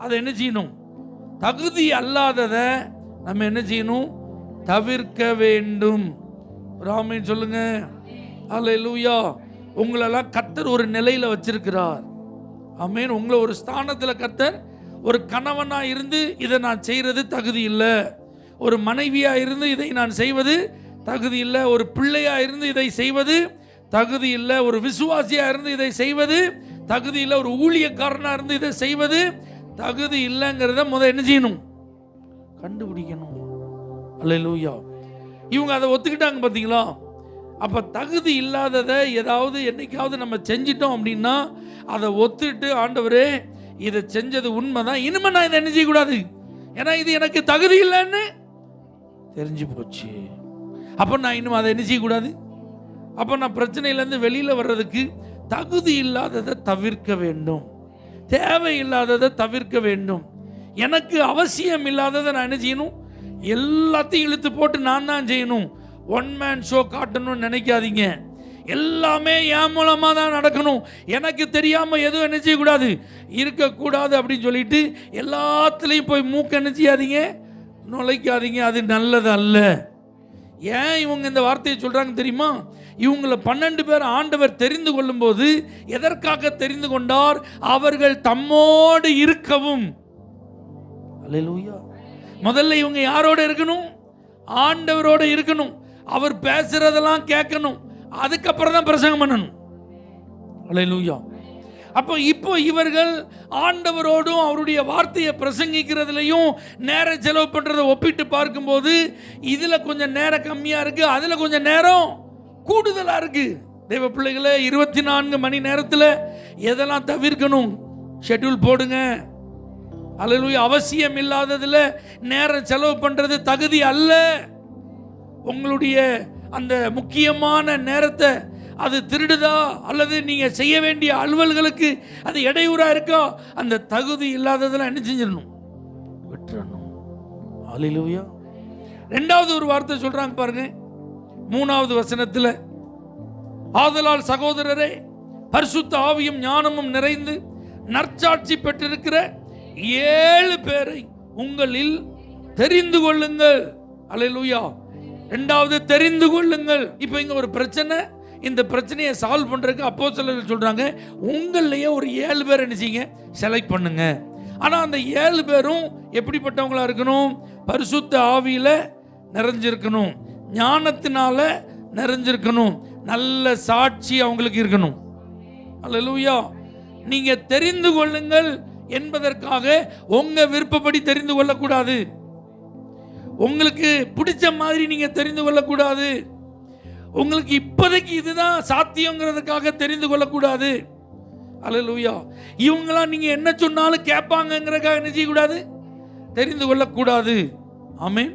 அதை என்ன செய்யணும், தகுதி அல்லாததை நம்ம என்ன செய்யணும், தவிர்க்க வேண்டும். ராமன் சொல்லுங்க. அல்லேலூயா. உங்களெல்லாம் கர்த்தர் ஒரு நிலையில வச்சிருக்கிறார். ஆமென். உங்களை ஒரு ஸ்தானத்தில் கர்த்தர், ஒரு கணவனா இருந்து இதை நான் செய்யறது தகுதி இல்லை, ஒரு மனைவியா இருந்து இதை நான் செய்வது தகுதி இல்லை, ஒரு பிள்ளையா இருந்து இதை செய்வது தகுதி இல்லை, ஒரு விசுவாசியா இருந்து இதை செய்வது தகுதி இல்லை, ஒரு ஊழியக்காரனா இருந்து இதை செய்வது தகுதி இல்லைங்கிறத என்ன செய்யணும், கண்டுபிடிக்கணும். அல்லேலூயா. இவங்க அதை ஒத்துக்கிட்டாங்க பார்த்தீங்களா? அப்போ தகுதி இல்லாததை ஏதாவது என்னைக்காவது நம்ம செஞ்சிட்டோம் அப்படின்னா அதை ஒத்துட்டு, ஆண்டவரே இதை செஞ்சது உண்மைதான், இனிமே நான் இதை என்ன செய்யக்கூடாது, ஏன்னா இது எனக்கு தகுதி இல்லைன்னு தெரிஞ்சு போச்சு. அப்போ நான் இன்னும் அதை என்ன செய்யக்கூடாது. அப்போ நான் பிரச்சனையிலேருந்து வெளியில் வர்றதுக்கு தகுதி இல்லாததை தவிர்க்க வேண்டும், தேவையில்லாததை தவிர்க்க வேண்டும். எனக்கு அவசியம் இல்லாததை நான் என்ன செய்யணும், எல்லாத்தையும் இழுத்து போட்டு நான் தான் செய்யணும். ஒன் மேன் ஷோ காட்டணும்னு நினைக்காதீங்க. எல்லாமே என் மூலமாக தான் நடக்கணும், எனக்கு தெரியாமல் எதுவும் என்ன செய்யக்கூடாது, இருக்கக்கூடாது அப்படின்னு சொல்லிட்டு எல்லாத்துலேயும் போய் மூக்க என்ன செய்யாதீங்க, நுழைக்காதீங்க. அது நல்லது அல்ல. ஏன் இவங்க இந்த வார்த்தையை சொல்கிறாங்க தெரியுமா? இவங்களை 12 பேர் ஆண்டவர் தெரிந்து கொள்ளும் போது எதற்காக தெரிந்து கொண்டார்? அவர்கள் தம்மோடு இருக்கவும். அல்லேலூயா. முதல்ல இவங்க யாரோட இருக்கணும், ஆண்டவரோட இருக்கணும். அவர் பேசுறதெல்லாம் கேட்கணும், அதுக்கப்புறம் தான் பிரசங்கம் பண்ணணும். அல்லேலூயா. அப்போ இப்போ இவர்கள் ஆண்டவரோடும் அவருடைய வார்த்தையை பிரசங்கிக்கிறதுலையும் நேர செலவு பண்ணுறதை ஒப்பிட்டு பார்க்கும்போது இதில் கொஞ்சம் நேரம் கம்மியாக இருக்குது, அதில் கொஞ்சம் நேரம் கூடுதலாக இருக்குது. தெய்வ பிள்ளைகளை 24 மணி நேரத்தில் எதெல்லாம் தவிர்க்கணும் ஷெட்யூல் போடுங்க. அல்லேலூயா. அவசியம் இல்லாததில் நேரம் செலவு பண்ணுறது தகுதி அல்ல. உங்களுடைய அந்த முக்கியமான நேரத்தை அது திருடுதா அல்லது நீங்க செய்ய வேண்டிய அலுவல்களுக்கு அது இடையூறா இருக்கா, அந்த தகுதி இல்லாததெல்லாம் என்ன செஞ்சிடணும், விட்டுறணும். அல்லேலூயா. ரெண்டாவது ஒரு வார்த்தை சொல்றாங்க பாருங்க, 3வது வசனத்தில், ஆதலால் சகோதரரே பரிசுத்த ஆவியும் ஞானமும் நிறைந்து நற்சாட்சி பெற்றிருக்கிற 7 பேரை உங்களில் தெரிந்து கொள்ளுங்கள். அல்லேலூயா. ரெண்டாவது தெரிந்து கொள்ளுங்கள். இப்போ இங்க ஒரு பிரச்சனை, இந்த பிரச்சனையை சால்வ் பண்றதுக்கு அப்போஸ்தலர்கள் சொல்றாங்க, உங்களையே ஒரு 7 பேர் என்ன செய்யுங்க, செலக்ட் பண்ணுங்க. ஆனா அந்த 7 பேரும் எப்படிப்பட்டவங்களா இருக்கணும், பரிசுத்த ஆவியில நிறைஞ்சிருக்கணும், ஞானத்தினால நிறைஞ்சிருக்கணும், நல்ல சாட்சி அவங்களுக்கு இருக்கணும். அல்லேலூயா. நீங்க தெரிந்து கொள்ளுங்கள் என்பதற்காக உங்க விருப்பப்படி தெரிந்து கொள்ளக்கூடாது, உங்களுக்கு பிடிச்ச மாதிரி நீங்க தெரிந்து கொள்ளக்கூடாது, உங்களுக்கு இப்போதைக்கு இதுதான் சாத்தியங்கிறதுக்காக தெரிந்து கொள்ளக்கூடாது. அல்லேலூயா. இவங்களாம் நீங்க என்ன சொன்னாலும் கேட்பாங்கிறதுக்காக என்ன செய்யக்கூடாது, தெரிந்து கொள்ளக்கூடாது. ஆமென்.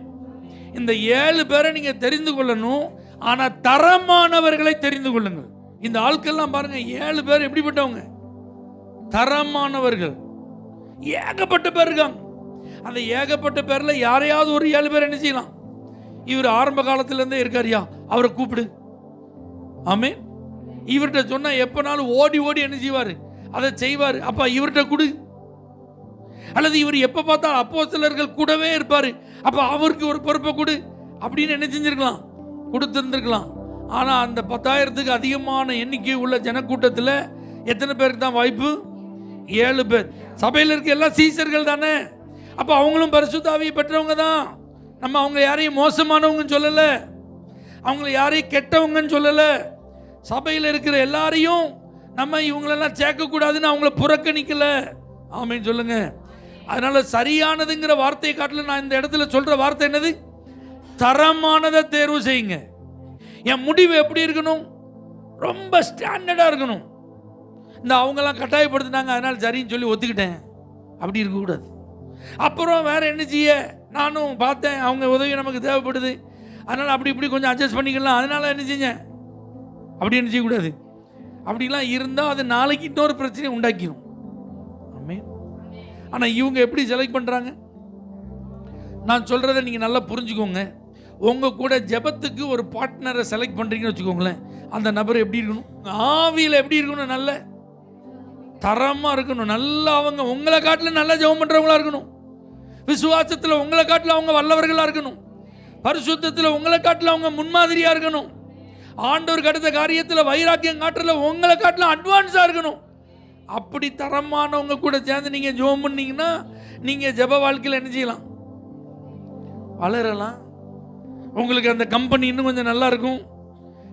இந்த 7 பேரை நீங்க தெரிந்து கொள்ளணும், ஆனா தரமானவர்களை தெரிந்து கொள்ளுங்கள். இந்த ஆட்கள்லாம் பாருங்க, 7 பேர் எப்படிப்பட்டவங்க, தரமானவர்கள். ஏகப்பட்ட பேர் இருக்காங்க. அந்த ஏகப்பட்ட பேர்ல யாரையாவது ஒரு 7 பேர் என்ன செய்யலாம், இவர் ஆரம்ப காலத்துல இருந்தே இருக்காரியா, அவரை கூப்பிடு. ஆமென். இவர்கிட்ட சொன்னா எப்பனாலும் ஓடி ஓடி என்ன செய்வாரு, அதை செய்வாரு. அப்ப இவர்கிட்ட கொடு. அல்லது இவர் எப்ப பார்த்தாலும் அப்போஸ்தலர்கள் கூடவே இருப்பாரு, அப்ப அவருக்கு ஒரு பொறுப்பை கொடு அப்படின்னு என்ன செஞ்சிருக்கலாம், கொடுத்திருந்திருக்கலாம். ஆனா அந்த 10,000க்கு அதிகமான எண்ணிக்கை உள்ள ஜனக்கூட்டத்தில் எத்தனை பேருக்கு தான் வாய்ப்பு, 7 பேர். சபையில் இருக்க எல்லாம் சீசர்கள் தானே. அப்போ அவங்களும் பரிசுத்த ஆவியை பெற்றவங்க தான். நம்ம அவங்க யாரையும் மோசமானவங்கன்னு சொல்லலை, அவங்கள யாரையும் கெட்டவங்கன்னு சொல்லலை. சபையில் இருக்கிற எல்லாரையும் நம்ம இவங்களெல்லாம் சேர்க்கக்கூடாதுன்னு அவங்கள புறக்கணிக்கல. ஆமேன்னு சொல்லுங்க. அதனால சரியானதுங்கிற வார்த்தையை காட்டில நான் இந்த இடத்துல சொல்ற வார்த்தை என்னது? தரமானதை தேர்வு செய்யுங்க. என் முடிவு எப்படி இருக்கணும்? ரொம்ப ஸ்டாண்டர்டாக இருக்கணும். இந்த அவங்கெல்லாம் கட்டாயப்படுத்தினாங்க அதனால சரின்னு சொல்லி ஒத்துக்கிட்டேன், அப்படி இருக்கக்கூடாது. அப்புறம் வேற என்ன செய்ய, நானும் பார்த்தேன் அவங்க உதவி நமக்கு தேவைப்படுது, அதனால் அப்படி இப்படி கொஞ்சம் அட்ஜஸ்ட் பண்ணிக்கலாம், அதனால என்ன செஞ்சேன், அப்படி என்ன செய்யக்கூடாது. அப்படிலாம் இருந்தால் அது நாளைக்கு இன்னொரு பிரச்சனையை உண்டாக்கிடும். ஆமே. ஆனால் இவங்க எப்படி செலக்ட் பண்ணுறாங்க? நான் சொல்கிறத நீங்கள் நல்லா புரிஞ்சுக்கோங்க. உங்கள் கூட ஜெபத்துக்கு ஒரு பார்ட்னரை செலக்ட் பண்ணுறீங்கன்னு வச்சுக்கோங்களேன், அந்த நபர் எப்படி இருக்கணும்? ஆவியில் எப்படி இருக்கணும்? நல்ல தரமாக இருக்கணும். நல்லா அவங்க உங்களை காட்டில் நல்லா ஜெபம் பண்ணுறவங்களா இருக்கணும். விசுவாசத்தில் உங்களை காட்டில் அவங்க வல்லவர்களாக இருக்கணும். பரிசுத்தத்தில் உங்களை காட்டில் அவங்க முன்மாதிரியாக இருக்கணும். ஆண்டவருக்கு அடுத்த காரியத்தில் வைராக்கியம் காட்டுறதுல உங்களை காட்டில் அட்வான்ஸாக இருக்கணும். அப்படி தரமானவங்க கூட சேர்ந்து நீங்கள் ஜெபம் பண்ணீங்கன்னா நீங்கள் ஜெப வாழ்க்கையில் என்ன செய்யலாம்? வளரலாம். உங்களுக்கு அந்த கம்பெனி இன்னும் கொஞ்சம் நல்லா இருக்கும்.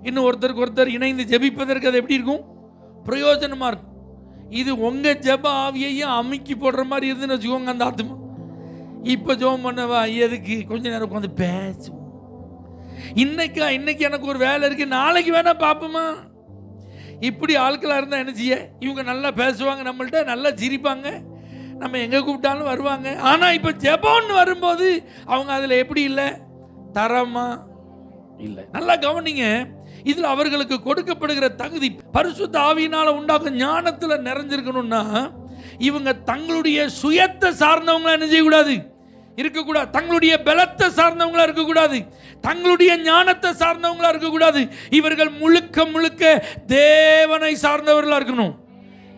இன்னும் ஒருத்தருக்கு ஒருத்தர் இணைந்து ஜெபிப்பதற்கு அது எப்படி இருக்கும்? பிரயோஜனமாக இருக்கும். இது உங்கள் ஜெப ஆவியையும் அமுக்கி போடுற மாதிரி இருந்துன்னு வச்சுக்கோங்க. அந்த ஆத்மா இப்போ ஜெபம் பண்ணவா எதுக்கு, கொஞ்ச நேரம் உட்காந்து பேசுவோம். இன்னைக்கு எனக்கு ஒரு வேலை இருக்குது, நாளைக்கு வேணா பார்ப்போமா. இப்படி ஆட்களாக இருந்தால் என்ன செய்ய? இவங்க நல்லா பேசுவாங்க, நம்மள்ட்ட நல்லா சிரிப்பாங்க, நம்ம எங்கே கூப்பிட்டாலும் வருவாங்க. ஆனால் இப்போ ஜெபம்னு வரும்போது அவங்க அதில் எப்படி இல்லை? தரமா இல்லை. நல்லா கவனிங்க. இதில் அவர்களுக்கு கொடுக்கப்படுகிற தகுதி பரிசுத்த ஆவியினால் உண்டாகும் ஞானத்தில் நிறைஞ்சிருக்கணும்னா இவங்க தங்களுடைய சுயத்தை சார்ந்தவங்களா என்ன செய்யக்கூடாது? இருக்கக்கூடாது. தங்களுடைய பலத்தை சார்ந்தவங்களா இருக்கக்கூடாது. தங்களுடைய ஞானத்தை சார்ந்தவங்களா இருக்கக்கூடாது. இவர்கள் முழுக்க முழுக்க தேவனை சார்ந்தவர்களா இருக்கணும்.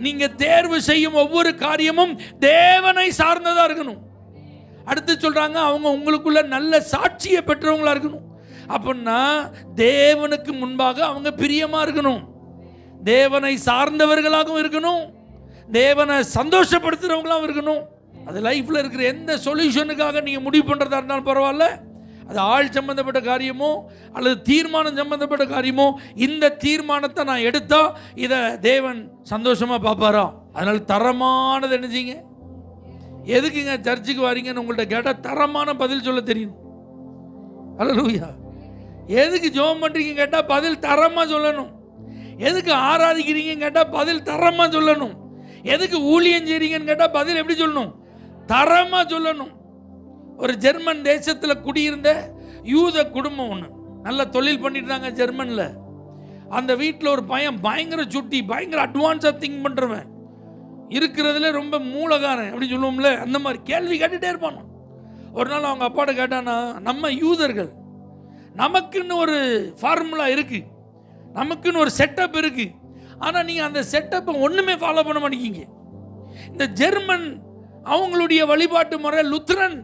நீங்க தேர்வு செய்யும் ஒவ்வொரு காரியமும் தேவனை சார்ந்ததா இருக்கணும். அடுத்து சொல்றாங்க அவங்க உங்களுக்குள்ள நல்ல சாட்சியை பெற்றவங்களா இருக்கணும். அப்படின்னா தேவனுக்கு முன்பாக அவங்க பிரியமா இருக்கணும், தேவனை சார்ந்தவர்களாகவும் இருக்கணும், தேவனை சந்தோஷப்படுத்துறவங்களாகவும் இருக்கணும். அது லைஃப்ல இருக்கிற எந்த சொல்யூஷனுக்காக நீங்க முடிவு பண்றதா இருந்தாலும் பரவாயில்ல, அது ஆள் சம்பந்தப்பட்ட காரியமோ அல்லது தீர்மானம் சம்பந்தப்பட்ட காரியமோ, இந்த தீர்மானத்தை நான் எடுத்தா இதை தேவன் சந்தோஷமா பார்ப்பாரா? அதனால தரமானது என்ன செய்யுங்க. எதுக்குங்க சர்ச்சுக்கு வாரீங்கன்னு உங்கள்கிட்ட கேட்டால் தரமான பதில் சொல்ல தெரியும். அல்லேலூயா. எதுக்கு ஜெபம் பண்றீங்க கேட்டால் பதில் தரமா சொல்லணும். எதுக்கு ஆராதிக்கிறீங்கன்னு கேட்டால் பதில் தரமா சொல்லணும். எதுக்கு ஊழியம் செய்றீங்கன்னு கேட்டால் பதில் எப்படி சொல்லணும்? தரமா சொல்லணும். ஒரு ஜெர்மன் தேசத்தில் குடியிருந்த யூத குடும்பம் ஒன்று நல்ல தொழில் பண்ணிட்டு இருந்தாங்க ஜெர்மனில். அந்த வீட்டில் ஒரு பையன் பயங்கர சுட்டி, பயங்கர அட்வான்ஸாக திங்க் பண்ணுறவன், இருக்கிறதுல ரொம்ப மூலகாரன் அப்படின்னு சொல்லுவோம்ல, அந்த மாதிரி கேள்வி கேட்டுகிட்டே இருப்பான். ஒரு நாள் அவங்க அப்பாட்ட கேட்டானா, நம்ம யூதர்கள் நமக்குன்னு ஒரு ஃபார்முலா இருக்குது, நமக்குன்னு ஒரு செட்டப் இருக்குது, ஆனால் நீங்கள் அந்த செட்டப்பை ஒன்றுமே ஃபாலோ பண்ண மாட்டேங்கிங்க. இந்த ஜெர்மன் அவங்களுடைய வழிபாட்டு முறை லுத்ரன்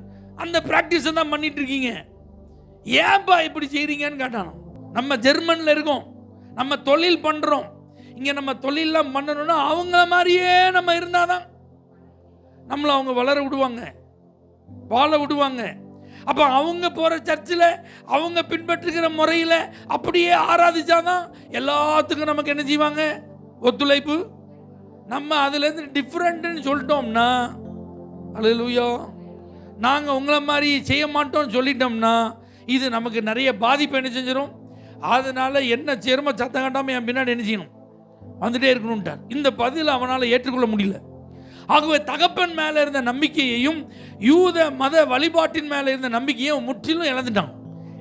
அந்த ப்ராக்டிஸை தான் பண்ணிட்டு இருக்கீங்க, ஏன்பா இப்படி செய்கிறீங்கன்னு கேட்டானோ. நம்ம ஜெர்மனில் இருக்கோம், நம்ம தொழில் பண்ணுறோம், இங்கே நம்ம தொழிலெலாம் பண்ணணும்னா அவங்கள மாதிரியே நம்ம இருந்தால் தான் நம்மளை அவங்க வளர விடுவாங்க, வாழ விடுவாங்க. அப்போ அவங்க போகிற சர்ச்சில் அவங்க பின்பற்றுகிற முறையில் அப்படியே ஆராதிச்சாதான் எல்லாத்துக்கும் நமக்கு என்ன செய்வாங்க? ஒத்துழைப்பு. நம்ம அதுலேருந்து டிஃப்ரெண்ட்டுன்னு சொல்லிட்டோம்னா, அல்லேலூயா, நாங்கள் உங்களை மாதிரி செய்ய மாட்டோம்னு சொல்லிட்டோம்னா இது நமக்கு நிறைய பாதிப்பு என்ன செஞ்சிடும். அதனால் என்ன சேருமோ சத்தம் காட்டாமல் என் பின்னாடி என்ன செய்யணும்? வந்துட்டே இருக்கணும்ட்டார். இந்த பதில் அவனால் ஏற்றுக்கொள்ள முடியல. ஆகவே தகப்பன் மேலே இருந்த நம்பிக்கையையும் யூத மத வழிபாட்டின் மேலே இருந்த நம்பிக்கையும் முற்றிலும் இழந்துட்டான்.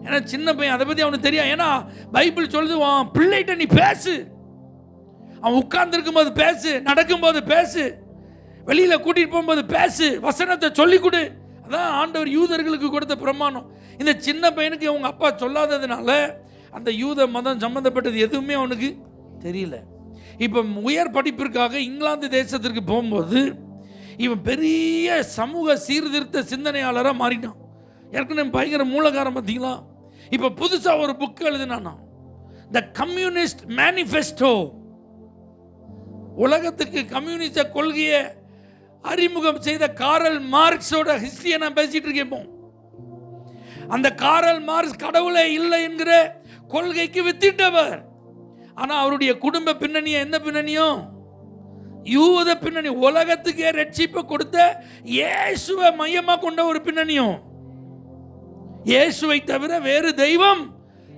ஏன்னா சின்ன பையன், அதை பற்றி அவனுக்கு தெரியும். ஏன்னா பைபிள் சொல்லுது, பிள்ளைகிட்ட நீ பேசு, அவன் உட்கார்ந்துருக்கும் போது பேசு, நடக்கும்போது பேசு, வெளியில் கூட்டிகிட்டு போகும்போது பேசு, வசனத்தை சொல்லிக் கொடு. அதான் ஆண்டவர் யூதர்களுக்கு கொடுத்த பிரமாணம். இந்த சின்ன பையனுக்கு அவங்க அப்பா சொல்லாததுனால அந்த யூத மதம் சம்பந்தப்பட்டது எதுவுமே அவனுக்கு தெரியல. இப்போ உயர் படிப்பிற்காக இங்கிலாந்து தேசத்திற்கு போகும்போது இவன் பெரிய சமூக சீர்திருத்த சிந்தனையாளராக மாறிட்டான். ஏற்கனவே பயங்கர மூலகாரம் பார்த்தீங்களா? இப்போ புதுசாக ஒரு புக் எழுதினானா, த கம்யூனிஸ்ட் மேனிஃபெஸ்டோ. உலகத்துக்கு கம்யூனிஸ்ட கொள்கையை அறிமுகம் செய்த காரல் மார்க்ஸோட ஹிஸ்டரியை நான் பேசிட்டு இருக்கேன். அந்த காரல் மார்க்ஸ் கடவுளே இல்லை என்கிற கொள்கைக்கு வித்திட்டவர். ஆனா அவருடைய குடும்ப பின்னணியை என்ன பின்னணியும்? யூத பின்னணி. உலகத்துக்கே ரட்சிப்பை கொடுத்த இயேசுவை மையமா கொண்ட ஒரு பின்னணியும். இயேசுவை தவிர வேறு தெய்வம்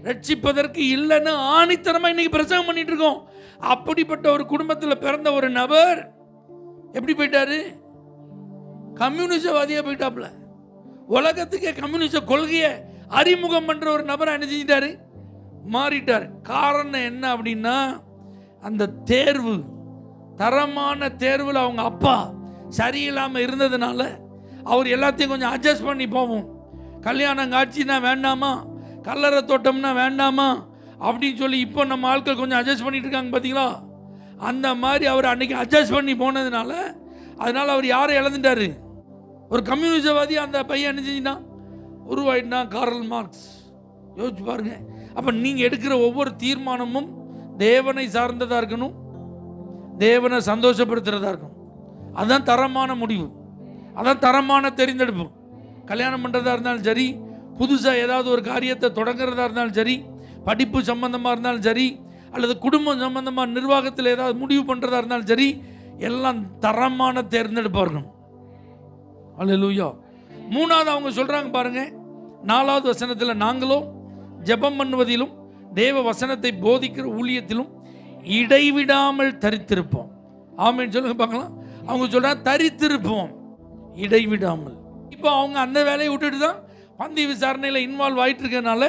ரட்சிப்பதற்கு இல்லைன்னு ஆணித்தனமா இன்னைக்கு பிரசங்கம் பண்ணிட்டு இருக்கோம். அப்படிப்பட்ட ஒரு குடும்பத்தில் பிறந்த ஒரு நபர் எப்படி போயிட்டாரு? கம்யூனிசவாதியா போயிட்டாப்ல. உலகத்துக்கே கம்யூனிச கொள்கையை அறிமுகம் பண்ற ஒரு நபரை என்ன செஞ்சிட்டாரு? மாறிட்டார். காரணம் என்ன அப்படின்னா, அந்த தேர்வு, தரமான தேர்வில் அவங்க அப்பா சரியில்லாமல் இருந்ததுனால அவர் எல்லாத்தையும் கொஞ்சம் அட்ஜஸ்ட் பண்ணி போவோம். கல்யாணம் காட்சினா வேண்டாமா, கல்லறை தோட்டம்னா வேண்டாமா அப்படின்னு சொல்லி இப்போ நம்ம ஆட்கள் கொஞ்சம் அட்ஜஸ்ட் பண்ணிட்டு இருக்காங்க பார்த்தீங்களா? அந்த மாதிரி அவர் அன்னைக்கு அட்ஜஸ்ட் பண்ணி போனதுனால அதனால அவர் யாரை இழந்துட்டாரு? ஒரு கம்யூனிசவாதி அந்த பையன் என்ன செஞ்சிட்டான்? உருவாயிட்டான் காரல் மார்க்ஸ். யோசிச்சு பாருங்க. அப்போ நீங்கள் எடுக்கிற ஒவ்வொரு தீர்மானமும் தேவனை சார்ந்ததாக இருக்கணும், தேவனை சந்தோஷப்படுத்துறதா இருக்கணும். அதுதான் தரமான முடிவு, அதான் தரமான தெரிந்தெடுப்பு. கல்யாணம் பண்ணுறதா இருந்தாலும் சரி, புதுசாக ஏதாவது ஒரு காரியத்தை தொடங்குறதா இருந்தாலும் சரி, படிப்பு சம்பந்தமாக இருந்தாலும் சரி, அல்லது குடும்பம் சம்பந்தமாக நிர்வாகத்தில் ஏதாவது முடிவு பண்ணுறதா இருந்தாலும் சரி, எல்லாம் தரமான தேர்ந்தெடுப்பாக இருக்கணும். அல்லேலூயா. மூணாவது அவங்க சொல்கிறாங்க பாருங்க, 4வது வசனத்தில், நாங்களோ ஜெபம் பண்ணுவதிலும் தேவ வசனத்தை போதிக்கிற ஊழியத்திலும் இடைவிடாமல் தரித்திருப்போம். ஆமென் சொல்லுங்க பார்க்கலாம். அவங்க சொல்றாங்க தரித்திருப்போம், இடைவிடாமல். இப்போ அவங்க அந்த வேலையை விட்டுட்டு தான் பந்தி விசாரணையில் இன்வால்வ் ஆகிட்டு இருக்கனால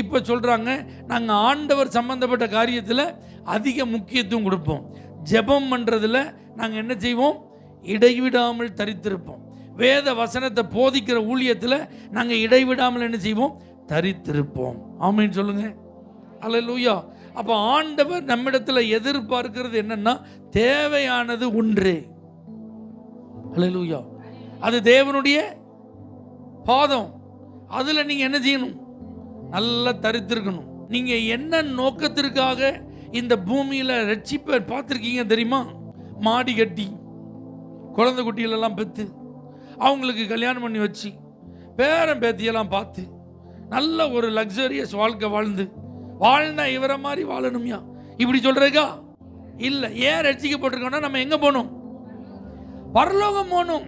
இப்போ சொல்கிறாங்க, நாங்கள் ஆண்டவர் சம்பந்தப்பட்ட காரியத்தில் அதிக முக்கியத்துவம் கொடுப்போம். ஜெபம் பண்ணுறதில் நாங்கள் என்ன செய்வோம்? இடைவிடாமல் தரித்திருப்போம். வேத வசனத்தை போதிக்கிற ஊழியத்தில் நாங்கள் இடைவிடாமல் என்ன செய்வோம்? தரித்திருப்போம். ஆமென் சொல்லுங்க. அல்லேலூயா. அப்போ ஆண்டவர் நம்மிடத்தில் எதிர்பார்க்கிறது என்னன்னா, தேவையானது ஒன்றே. அல்லேலூயா. அது தேவனுடைய பாதம். அதில் நீங்கள் என்ன செய்யணும்? நல்லா தரித்திருக்கணும். நீங்கள் என்ன நோக்கத்திற்காக இந்த பூமியில் ரட்சிப்பை பார்த்துருக்கீங்க தெரியுமா? மாடி கட்டி குழந்தை குட்டிகளெல்லாம் பெற்று அவங்களுக்கு கல்யாணம் பண்ணி வச்சு பேரன் பேத்தியெல்லாம் பார்த்து நல்ல ஒரு லக்ஸரியஸ் வாழ்க்கை வாழ்ந்தா இவரை மாதிரி வாழணும்யா இப்படி சொல்றதுக்கா? இல்லை. ஏன் ரட்சிக்கப்பட்டிருக்கோம்னா நம்ம எங்கே போகணும்? பரலோகம் போகணும்.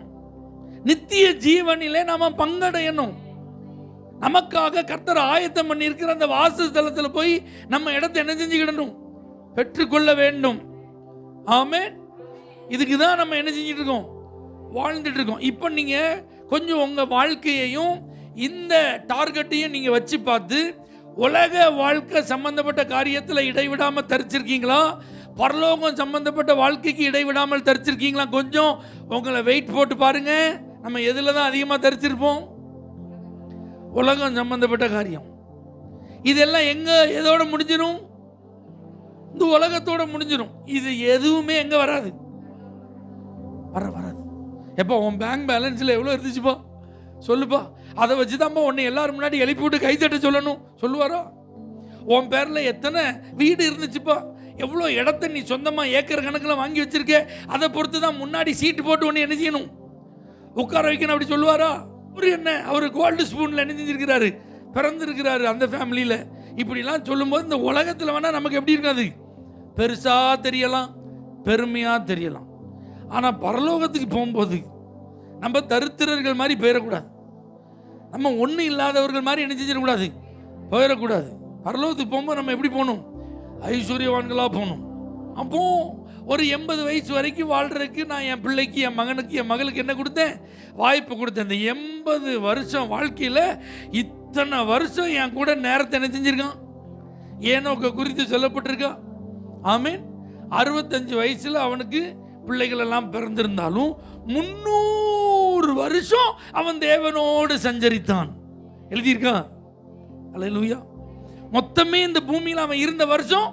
நித்திய ஜீவனிலே நாம பங்கடையணும். நமக்காக கர்த்தர் ஆயத்தம் பண்ணி இருக்கிற அந்த வாசஸ்தலத்தில் போய் நம்ம இடத்தை என்ன செஞ்சுக்கிடணும்? பெற்றுக்கொள்ள வேண்டும். ஆமென். இதுக்கு தான் நம்ம என்ன செஞ்சுட்டு இருக்கோம்? வாழ்ந்துட்டு இருக்கோம். இப்போ நீங்க கொஞ்சம் உங்க வாழ்க்கையையும் இந்த டார்கெட்டையும் நீங்க வச்சு பார்த்து, உலக வாழ்க்கை சம்பந்தப்பட்ட காரியத்தில் இடைவிடாமல் தரிச்சிருக்கீங்களா? பரலோகம் சம்பந்தப்பட்ட வாழ்க்கைக்கு இடைவிடாமல் தரிச்சிருக்கீங்களா? கொஞ்சம் உங்களை வெயிட் போட்டு பாருங்க. நம்ம எதில் தான் அதிகமாக தரிச்சிருப்போம்? உலகம் சம்பந்தப்பட்ட காரியம். இதெல்லாம் எதோட முடிஞ்சிடும்? இந்த உலகத்தோட முடிஞ்சிடும். இது எதுவுமே எங்க வராது, வராது. எப்போ உன் பேங்க் பேலன்ஸில் எவ்வளோ இருந்துச்சுப்பா சொல்லுப்பா, அதை வச்சு தான்ப்பா உன்னை எல்லாரும் முன்னாடி எழுப்பி விட்டு கைத்தட்ட சொல்லணும். சொல்லுவாரா? உன் பேரில் எத்தனை வீடு இருந்துச்சுப்பா, எவ்வளோ இடத்த நீ சொந்தமாக ஏக்கர் கணக்கில் வாங்கி வச்சிருக்க, அதை பொறுத்து தான் முன்னாடி சீட்டு போட்டு ஒன்று என்ன செய்யணும்? உட்கார வைக்கணும். அப்படி சொல்லுவாரா? ஒரு என்ன, அவர் கோல்டு ஸ்பூனில் என்ன செஞ்சிருக்கிறாரு? பிறந்திருக்கிறாரு அந்த ஃபேமிலியில். இப்படிலாம் சொல்லும்போது இந்த உலகத்தில் வேணால் நமக்கு எப்படி இருக்காது? பெருசாக தெரியலாம், பெருமையாக தெரியலாம். ஆனால் பரலோகத்துக்கு போகும்போது நம்ம தரித்திரர்கள் மாதிரி போயிடக்கூடாது. நம்ம ஒன்றும் இல்லாதவர்கள் மாதிரி என்ன செஞ்சிடக்கூடாது? போயிடக்கூடாது. பரலோகத்துக்கு போகும்போது நம்ம எப்படி போகணும்? ஐஸ்வர்யவான்களாக போகணும். அப்போ ஒரு 80 வயசு வரைக்கும் வாழ்கிறதுக்கு நான் என் பிள்ளைக்கு, என் மகனுக்கு, என் மகளுக்கு என்ன கொடுத்தேன்? வாய்ப்பு கொடுத்தேன். இந்த 80 வருஷம் வாழ்க்கையில் இத்தனை வருஷம் என் கூட நேரத்தை என்ன செஞ்சிருக்கான்? ஏனோக்க குறித்து சொல்லப்பட்டிருக்கா? ஆமீன். 65 வயசில் அவனுக்கு பிள்ளைகள் எல்லாம் பிறந்திருந்தாலும் 300 வருஷம் அவன் தேவனோடு சஞ்சரித்தான். எழுதியிருக்கான். அல்லேலூயா. மொத்தமே இந்த பூமியில் அவன் இருந்த வருஷம்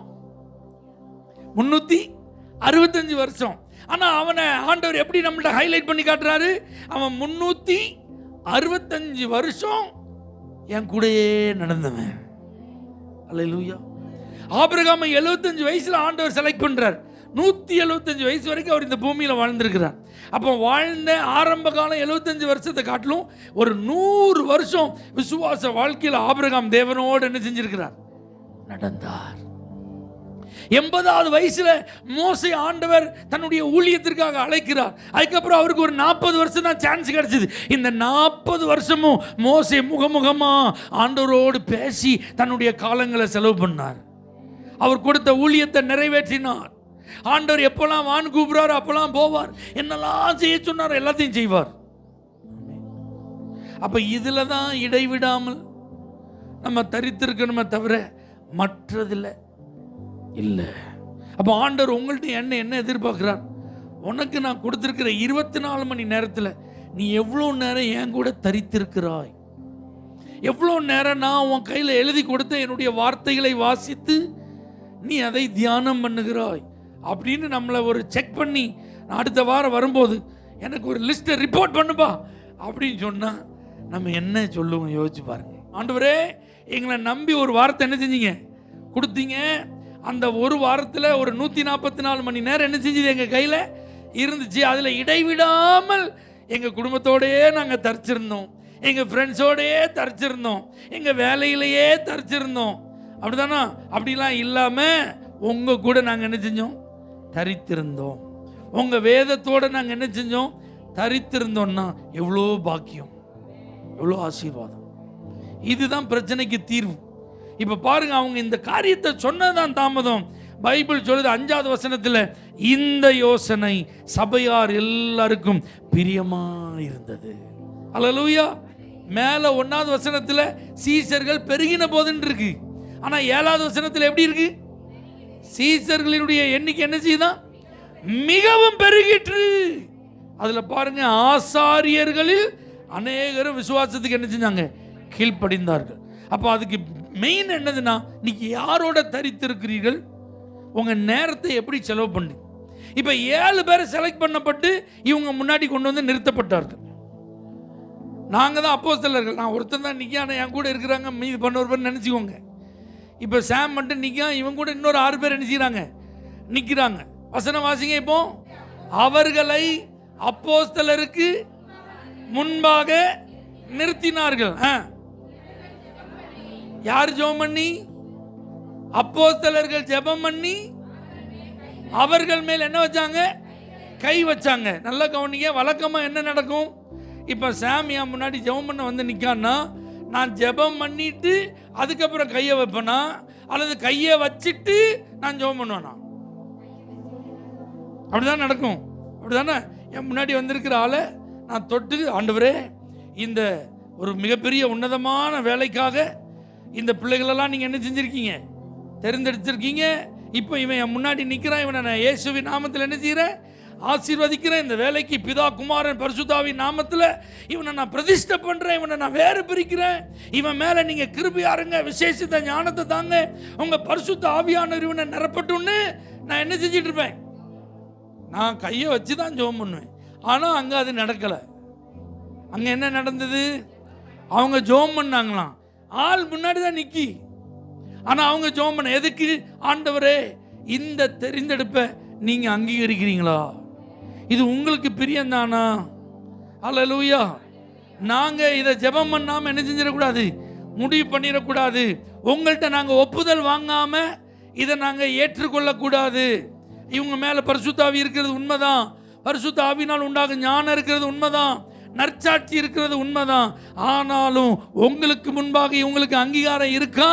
365 வருஷம். ஆனா அவனை ஆண்டவர் எப்படி நம்மள்ட்ட ஹைலைட் பண்ணி காட்டுறாரு? அவன் 365 வருஷம் என் கூடயே நடந்தவன். அல்லேலூயா. ஆபிரகாமை 75 வயசுல ஆண்டவர் செலக்ட் பண்றார். 175 வயசு வரைக்கும் அவர் இந்த பூமியில் வாழ்ந்திருக்கிறார். அப்போ வாழ்ந்த ஆரம்ப காலம் 75 வருஷத்தை காட்டிலும் ஒரு 100 வருஷம் விசுவாச வாழ்க்கையில் ஆபிரகாம் தேவனோடு என்ன செஞ்சிருக்கிறார்? நடந்தார். 80வது வயசுல மோசே ஆண்டவர் தன்னுடைய ஊழியத்திற்காக அழைக்கிறார். அதுக்கப்புறம் அவருக்கு ஒரு 40 வருஷம் தான் சான்ஸ் கிடைச்சது. இந்த 40 வருஷமும் மோசே முகமுகமா ஆண்டவரோடு பேசி தன்னுடைய காலங்களை செலவு பண்ணார். அவர் கொடுத்த ஊழியத்தை நிறைவேற்றினார். ஆண்டவர் எப்பெல்லாம் வான் கூப்பிடுறாரு அப்பெல்லாம் போவார். என்னெல்லாம் செய்ய சொன்னார் எல்லாத்தையும் செய்வார். அப்ப இதுல தான் இடைவிடாமல் நம்ம தரித்திருக்கணுமே தவிர மற்றதில்ல இல்லை. அப்போ ஆண்டவர் உங்கள்கிட்ட என்ன எதிர்பார்க்கிறார்? உனக்கு நான் கொடுத்திருக்கிற 24 மணி நேரத்தில் நீ எவ்வளோ நேரம் என் கூட தரித்திருக்கிறாய்? எவ்வளோ நேரம் நான் உன் கையில் எழுதி கொடுத்த என்னுடைய வார்த்தைகளை வாசித்து நீ அதை தியானம் பண்ணுகிறாய் அப்படின்னு நம்மளை ஒரு செக் பண்ணி அடுத்த வாரம் வரும்போது எனக்கு ஒரு லிஸ்ட்டை ரிப்போர்ட் பண்ணுப்பா அப்படின்னு சொன்னால் நம்ம என்ன சொல்லுவோம்? யோசிச்சு பாருங்க. ஆண்டவரே, எங்களை நம்பி ஒரு வாரத்தை என்ன செஞ்சீங்க? கொடுத்தீங்க. அந்த ஒரு வாரத்தில் ஒரு 144 மணி நேரம் என்ன செஞ்சது எங்கள் கையில் இருந்துச்சு. அதில் இடைவிடாமல் எங்கள் குடும்பத்தோடையே நாங்கள் தரிச்சிருந்தோம், எங்கள் ஃப்ரெண்ட்ஸோடையே தரிச்சிருந்தோம், எங்கள் வேலையிலேயே தரிச்சிருந்தோம். அப்படிதானா? அப்படிலாம் இல்லாமல் உங்கள் கூட நாங்கள் என்ன செஞ்சோம்? தரித்திருந்தோம். உங்கள் வேதத்தோடு நாங்கள் என்ன செஞ்சோம்? தரித்திருந்தோம்னா எவ்வளோ பாக்கியம், எவ்வளோ ஆசீர்வாதம். இதுதான் பிரச்சனைக்கு தீர்வு. இப்ப பாருங்க, அவங்க இந்த காரியத்தை சொன்னதான் தாமதம். பைபிள் சொல்லுது 5வது வசனத்தில், இந்த யோசனை சபையார் எல்லாருக்கும் பிரியமா இருந்தது. அல்லேலூயா. மேல 1வது வசனத்தில் சீசர்கள் பெருகின போதுன்னு இருக்கு. ஆனா 7வது வசனத்தில் எப்படி இருக்கு? சீசர்களுடைய எண்ணிக்கை என்ன செய்யுதான்? மிகவும் பெருகிற்று. அதுல பாருங்க, ஆசாரியர்களில் அநேகரும் விசுவாசத்துக்கு என்ன செஞ்சாங்க? கீழ்ப்படிந்தார்கள். அப்போ அதுக்கு மெயின் என்னதுன்னா, இன்னைக்கு யாரோட தரித்திருக்கிறீர்கள்? உங்க நேரத்தை எப்படி செலவு பண்ணி? இப்ப 7 பேரை செலக்ட் பண்ணப்பட்டு இவங்க முன்னாடி கொண்டு வந்து நிறுத்தப்பட்டார்கள். நாங்க தான் அப்போஸ்தலர்கள். நான் ஒருத்தன் தான் நிக்கான என் கூட இருக்கிறாங்க, மீது 11 பேர் நினைச்சுக்கோங்க. இப்ப சாம் மட்டும் நிக்கா, இவங்க கூட இன்னொரு 6 பேர் நினைச்சுக்கிறாங்க, நிக்கிறாங்க. வசனம் வாசிங்க. இப்போ அவர்களை அப்போஸ்தலருக்கு முன்பாக நிறுத்தினார்கள். யார் ஜெபம் பண்ணி? அப்போஸ்தலர்கள் ஜெபம் பண்ணி அவர்கள் மேல் என்ன வச்சாங்க? கை வச்சாங்க. நல்லா கவனிங்க. வழக்கமா என்ன நடக்கும்? இப்ப சாமியா முன்னாடி ஜெபம் பண்ண வந்து நிக்கான்னா, நான் ஜெபம் பண்ணிட்டு அதுக்கப்புறம் கையை வைப்பேனா, அல்லது கையை வச்சுட்டு நான் ஜெபம் பண்ணுவேனா? அப்படிதான் நடக்கும். அப்படிதானே? என் முன்னாடி வந்திருக்கிற ஆளை நான் தொட்டு, ஆண்டவரே, இந்த ஒரு மிகப்பெரிய உன்னதமான வேலைக்காக இந்த பிள்ளைகளெல்லாம் நீங்கள் என்ன செஞ்சுருக்கீங்க? தெரிந்தெடுத்திருக்கீங்க. இப்போ இவன் என் முன்னாடி நிற்கிறான், இவனை நான் இயேசுவின் நாமத்தில் என்ன செய்கிறேன்? ஆசீர்வதிக்கிறேன். இந்த வேலைக்கு பிதா குமாரன் பரிசுத்தாவின் நாமத்தில் இவனை நான் பிரதிஷ்டை பண்ணுறேன், இவனை நான் வேறு பிரிக்கிறேன். இவன் மேலே நீங்கள் கிருபையாருங்க, விசேஷத்தை ஞானத்தை தாங்க, உங்கள் பரிசுத்த ஆவியானவர் இவனை நிரப்பட்டுன்னு நான் என்ன செஞ்சிட்டு இருப்பேன்? நான் கையை வச்சு தான் ஜெபம் பண்ணுவேன். ஆனால் அங்கே அது நடக்கலை. அங்கே என்ன நடந்தது? அவங்க ஜெபம் பண்ணாங்களாம், ஆள் முன்னாடி தான் நிக்கி. ஆனா அவங்க ஜெபம் பண்ண எதுக்கு? ஆண்டவரே, இந்த தெரிந்தெடுப்பை நீங்க அங்கீகரிக்கிறீங்களா? இது உங்களுக்கு பிரியம் தானா? அல்லேலூயா. நாங்க இதை ஜெபம் பண்ணாம என்ன செஞ்சிடக்கூடாது? முடிவு பண்ணிடக்கூடாது. உங்கள்கிட்ட நாங்க ஒப்புதல் வாங்காம இதை நாங்க ஏற்றுக்கொள்ளக்கூடாது. இவங்க மேல பரிசுத்த ஆவி இருக்கிறது உண்மைதான், பரிசுத்த ஆவினால் உண்டாகும் ஞானம் இருக்கிறது உண்மைதான், நற்சாட்சி இருக்கிறது உண்மைதான். ஆனாலும் உங்களுக்கு முன்பாக இவங்களுக்கு அங்கீகாரம் இருக்கா?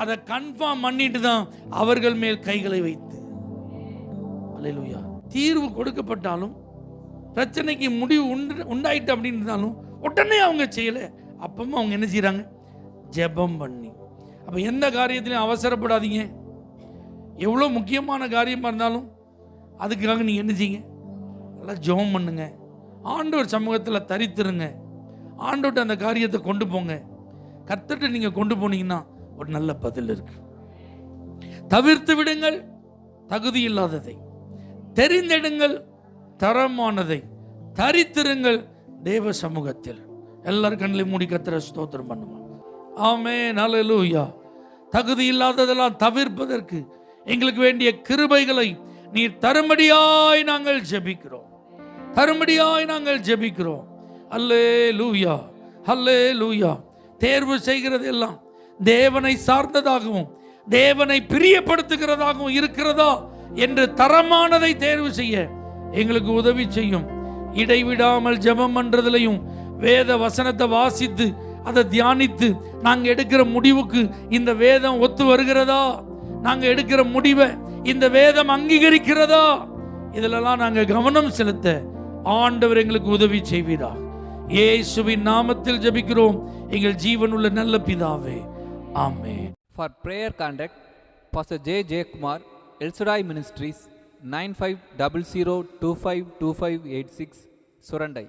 அதை கன்ஃபார்ம் பண்ணிட்டு தான் அவர்கள் மேல் கைகளை வைத்து. அல்லேலூயா. தீர்வு கொடுக்கப்பட்டாலும், பிரச்சனைக்கு முடிவு உண்டாயிட்டு அப்படின்னு இருந்தாலும் உடனே அவங்க செய்யலை. அப்பவும் அவங்க என்ன செய்கிறாங்க? ஜெபம் பண்ணி. அப்போ எந்த காரியத்திலையும் அவசரப்படாதீங்க. எவ்வளோ முக்கியமான காரியமாக இருந்தாலும் அதுக்காக நீங்கள் என்ன செய்யுங்க? நல்லா ஜெபம் பண்ணுங்க. ஆண்டவர் சமூகத்தில் தரித்திருங்க. ஆண்டவர்கிட்ட அந்த காரியத்தை கொண்டு போங்க. கர்த்தர்கிட்ட நீங்கள் கொண்டு போனீங்கன்னா ஒரு நல்ல பதில் இருக்கு. தவிர்த்து விடுங்கள் தகுதி இல்லாததை, தெரிந்தெடுங்கள் தரமானதை, தரித்திருங்கள் தேவ சமூகத்தில். எல்லாரும் கண்களை மூடி கர்த்தரை ஸ்தோத்திரம் பண்ணுவோம். ஆமென், அல்லேலூயா. தகுதி இல்லாததெல்லாம் தவிர்ப்பதற்கு எங்களுக்கு வேண்டிய கிருபைகளை நீர் தரும்படியாய் நாங்கள் ஜெபிக்கிறோம். தரும்படியாய் நாங்கள் ஜெபிக்கிறோம். அல்லேலூயா, அல்லேலூயா. தேர்வு செய்கிறது எல்லாம் தேவனை சார்ந்ததாகவும் தேவனை பிரியப்படுத்துகிறதாகவும் இருக்கிறதா என்று தரமானதை தேர்வு செய்ய எங்களுக்கு உதவி செய்யும். இடைவிடாமல் ஜெபம் பண்றதுலையும் வேத வசனத்தை வாசித்து அதை தியானித்து நாங்கள் எடுக்கிற முடிவுக்கு இந்த வேதம் ஒத்து வருகிறதா, நாங்கள் எடுக்கிற முடிவை இந்த வேதம் அங்கீகரிக்கிறதா, இதிலெல்லாம் நாங்கள் கவனம் செலுத்த ஆண்டவர் எங்களுக்கு உதவி செய்வீரா. இயேசுவின் நாமத்தில் ஜெபிக்கிறோம் எங்கள் ஜீவனுள்ள நல்ல பிதாவே, ஆமென். For prayer contact, Pastor J. J. Kumar, El Shaddai Ministries, 9500252586, Surandai.